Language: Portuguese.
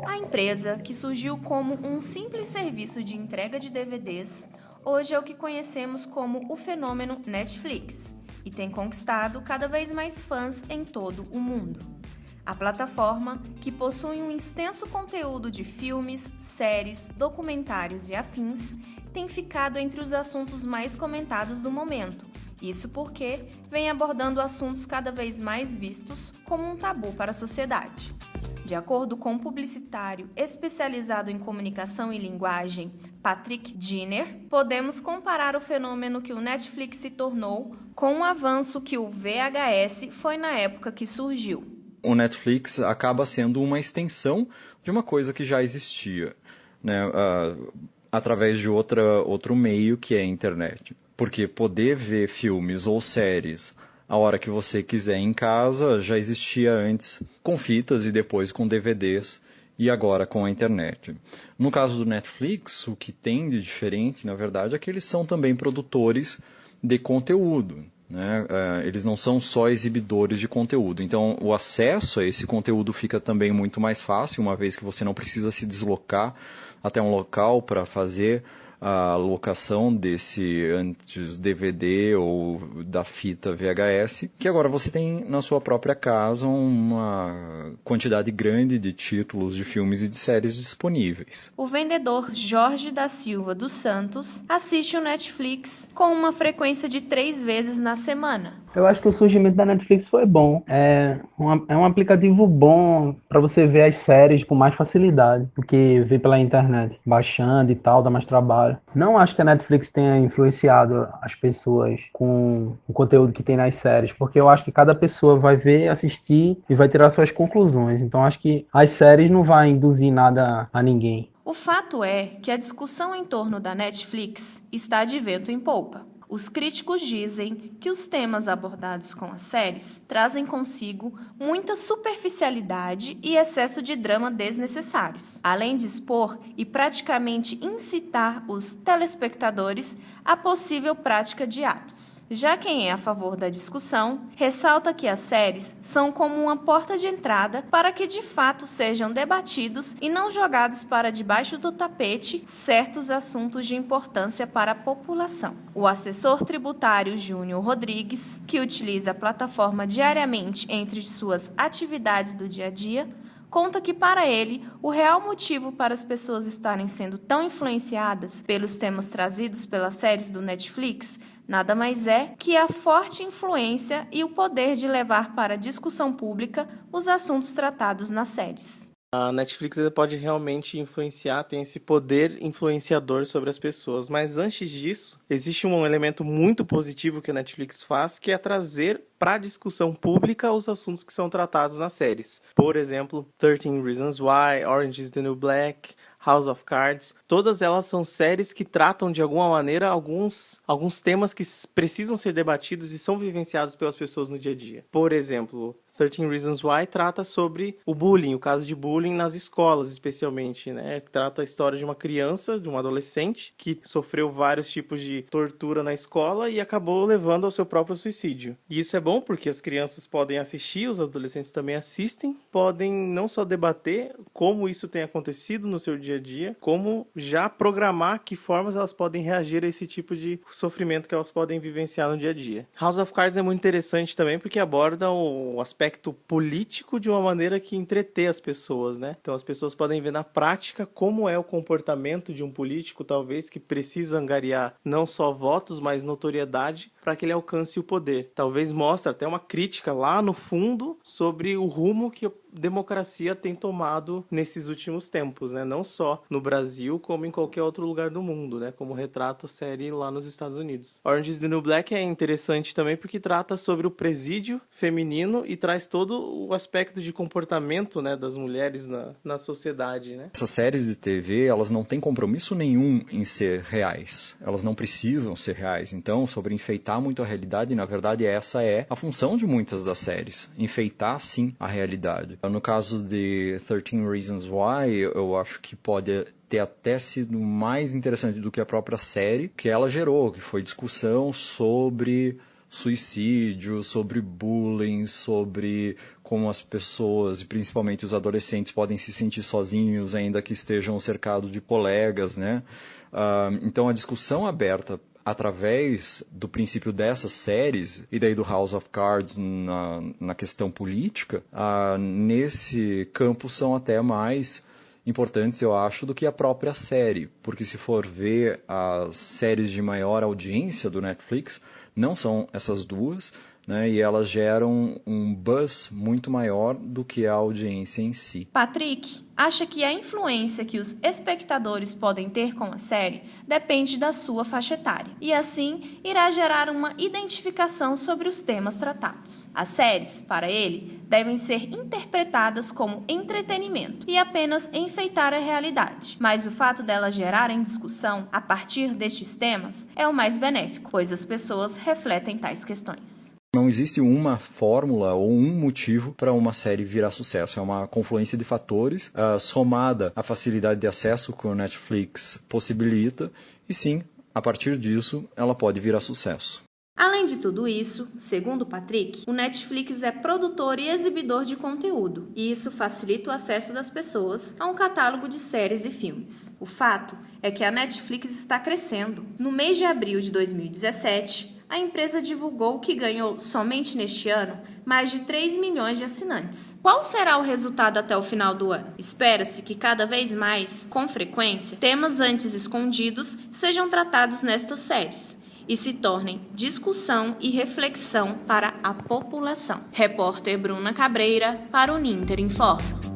A empresa, que surgiu como um simples serviço de entrega de DVDs, hoje é o que conhecemos como o fenômeno Netflix e tem conquistado cada vez mais fãs em todo o mundo. A plataforma, que possui um extenso conteúdo de filmes, séries, documentários e afins, tem ficado entre os assuntos mais comentados do momento. Isso porque vem abordando assuntos cada vez mais vistos como um tabu para a sociedade. De acordo com o publicitário especializado em comunicação e linguagem, Patrick Jenner, podemos comparar o fenômeno que o Netflix se tornou com o avanço que o VHS foi na época que surgiu. O Netflix acaba sendo uma extensão de uma coisa que já existia, né, através de outro meio que é a internet. Porque poder ver filmes ou séries a hora que você quiser em casa já existia antes com fitas e depois com DVDs e agora com a internet. No caso do Netflix, o que tem de diferente, na verdade, é que eles são também produtores de conteúdo, né? Eles não são só exibidores de conteúdo. Então, o acesso a esse conteúdo fica também muito mais fácil, uma vez que você não precisa se deslocar até um local para fazer a locação desse antes DVD ou da fita VHS, que agora você tem na sua própria casa uma quantidade grande de títulos de filmes e de séries disponíveis. O vendedor Jorge da Silva dos Santos assiste o Netflix com uma frequência de 3 vezes na semana. Eu acho que o surgimento da Netflix foi bom. É um aplicativo bom para você ver as séries com mais facilidade do que ver pela internet, baixando e tal, dá mais trabalho. Não acho que a Netflix tenha influenciado as pessoas com o conteúdo que tem nas séries, porque eu acho que cada pessoa vai ver, assistir e vai tirar suas conclusões. Então acho que as séries não vão induzir nada a ninguém. O fato é que a discussão em torno da Netflix está de vento em polpa. Os críticos dizem que os temas abordados com as séries trazem consigo muita superficialidade e excesso de drama desnecessários, além de expor e praticamente incitar os telespectadores à possível prática de atos. Já quem é a favor da discussão ressalta que as séries são como uma porta de entrada para que de fato sejam debatidos e não jogados para debaixo do tapete certos assuntos de importância para a população. O assessor tributário Júnior Rodrigues, que utiliza a plataforma diariamente entre suas atividades do dia a dia, conta que para ele o real motivo para as pessoas estarem sendo tão influenciadas pelos temas trazidos pelas séries do Netflix nada mais é que a forte influência e o poder de levar para a discussão pública os assuntos tratados nas séries. A Netflix pode realmente influenciar, tem esse poder influenciador sobre as pessoas. Mas antes disso, existe um elemento muito positivo que a Netflix faz, que é trazer para a discussão pública os assuntos que são tratados nas séries. Por exemplo, 13 Reasons Why, Orange is the New Black, House of Cards. Todas elas são séries que tratam de alguma maneira alguns temas que precisam ser debatidos e são vivenciados pelas pessoas no dia a dia. Por exemplo, 13 Reasons Why trata sobre o bullying, o caso de bullying nas escolas, especialmente, né? Trata a história de uma criança, de um adolescente, que sofreu vários tipos de tortura na escola e acabou levando ao seu próprio suicídio. E isso é bom porque as crianças podem assistir, os adolescentes também assistem, podem não só debater como isso tem acontecido no seu dia a dia, como já programar que formas elas podem reagir a esse tipo de sofrimento que elas podem vivenciar no dia a dia. House of Cards é muito interessante também porque aborda o aspecto político de uma maneira que entretê as pessoas, né? Então as pessoas podem ver na prática como é o comportamento de um político, talvez, que precisa angariar não só votos, mas notoriedade para que ele alcance o poder. Talvez mostre até uma crítica lá no fundo sobre o rumo que a democracia tem tomado nesses últimos tempos, né? Não só no Brasil, como em qualquer outro lugar do mundo, né? Como retrata a série lá nos Estados Unidos. Orange is the New Black é interessante também porque trata sobre o presídio feminino e traz todo o aspecto de comportamento, né, das mulheres na sociedade, né? Essas séries de TV, elas não têm compromisso nenhum em ser reais. Elas não precisam ser reais. Então, sobre enfeitar muito a realidade, na verdade, essa é a função de muitas das séries. Enfeitar, sim, a realidade. No caso de 13 Reasons Why, eu acho que pode ter até sido mais interessante do que a própria série que ela gerou, que foi discussão sobre suicídio, sobre bullying, sobre como as pessoas, e principalmente os adolescentes, podem se sentir sozinhos, ainda que estejam cercados de colegas, né? Então a discussão aberta através do princípio dessas séries, e daí do House of Cards na questão política, nesse campo são até mais importantes, eu acho, do que a própria série. Porque se for ver as séries de maior audiência do Netflix, não são essas duas, né? E elas geram um buzz muito maior do que a audiência em si. Patrick acha que a influência que os espectadores podem ter com a série depende da sua faixa etária, e assim irá gerar uma identificação sobre os temas tratados. As séries, para ele, devem ser interpretadas como entretenimento e apenas enfeitar a realidade, mas o fato delas gerarem discussão a partir destes temas é o mais benéfico, pois as pessoas refletem tais questões. Não existe uma fórmula ou um motivo para uma série virar sucesso. É uma confluência de fatores somada à facilidade de acesso que o Netflix possibilita e sim, a partir disso, ela pode virar sucesso. Além de tudo isso, segundo Patrick, o Netflix é produtor e exibidor de conteúdo, e isso facilita o acesso das pessoas a um catálogo de séries e filmes. O fato é que a Netflix está crescendo. No mês de abril de 2017, a empresa divulgou que ganhou, somente neste ano, mais de 3 milhões de assinantes. Qual será o resultado até o final do ano? Espera-se que cada vez mais, com frequência, temas antes escondidos sejam tratados nestas séries e se tornem discussão e reflexão para a população. Repórter Bruna Cabreira, para o Ninter Informa.